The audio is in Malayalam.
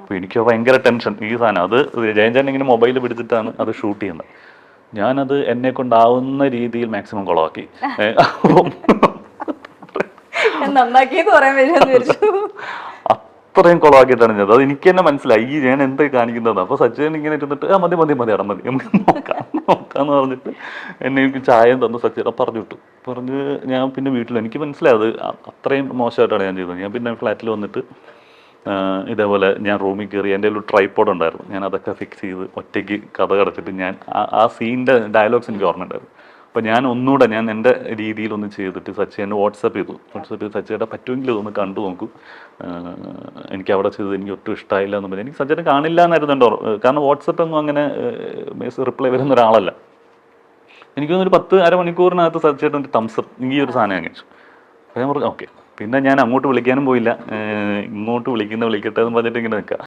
അപ്പോൾ എനിക്ക് ഭയങ്കര ടെൻഷൻ ഈ സാധനം. അത് ജയൻ ഇങ്ങനെ മൊബൈൽ പിടിച്ചിട്ടാണ് അത് ഷൂട്ട് ചെയ്യുന്നത്. ഞാനത് എന്നെ കൊണ്ടാവുന്ന രീതിയിൽ മാക്സിമം കുളമാക്കി. അത്രയും കുളമാക്കിയിട്ടാണ് ഞാൻ. അത് എനിക്ക് തന്നെ മനസ്സിലായി ഞാൻ എന്താ കാണിക്കുന്നത്. അപ്പോൾ സച്ചിൻ ഇങ്ങനെ ഇരുന്നിട്ട് മതി ഇടാൻ മതി നമുക്ക് നോക്കാന്ന് പറഞ്ഞിട്ട് എന്നെ എനിക്ക് ചായയും തന്നു. സച്ചിനെ പറഞ്ഞു വിട്ടു. പറഞ്ഞ് ഞാൻ പിന്നെ വീട്ടിൽ എനിക്ക് മനസ്സിലായത് അത്രയും മോശമായിട്ടാണ് ഞാൻ ചെയ്തത്. ഞാൻ പിന്നെ ഫ്ലാറ്റിൽ വന്നിട്ട് ഇതേപോലെ ഞാൻ റൂമിൽ കയറി. എൻ്റെ ഒരു ട്രൈപോഡ് ഉണ്ടായിരുന്നു. ഞാൻ അതൊക്കെ ഫിക്സ് ചെയ്ത് ഒറ്റയ്ക്ക് കഥ കടച്ചിട്ട് ഞാൻ ആ സീനിൻ്റെ ഡയലോഗ്സ് എനിക്ക് ഓർമ്മയുണ്ടായിരുന്നു. അപ്പോൾ ഞാൻ ഒന്നുകൂടെ ഞാൻ എൻ്റെ രീതിയിലൊന്ന് ചെയ്തിട്ട് സച്ചിനെ വാട്സപ്പ് ചെയ്തു. സച്ചിയുടെ പറ്റുമെങ്കിൽ ഇതൊന്ന് കണ്ടു നോക്കൂ, എനിക്ക് അവിടെ ചെയ്തത് എനിക്ക് ഒട്ടും ഇഷ്ടമായില്ല എന്ന് പറഞ്ഞു. എനിക്ക് സച്ചിനെ കാണില്ല എന്നായിരുന്നു എൻ്റെ ഓർമ്മ. കാരണം വാട്സപ്പൊന്നും അങ്ങനെ റിപ്ലൈ വരുന്ന ഒരാളല്ല. എനിക്കൊന്നൊരു 10 അരമണിക്കൂറിനകത്ത് സച്ചിയുടെ തംസപ്പ് ഈ ഒരു സാധനം അയച്ചു. അപ്പോൾ ഞാൻ പറഞ്ഞു ഓക്കെ. പിന്നെ ഞാൻ അങ്ങോട്ട് വിളിക്കാനും പോയില്ല. ഇങ്ങോട്ട് വിളിക്കട്ടെ എന്ന് പറഞ്ഞിട്ട് ഇങ്ങനെ നിൽക്കുക.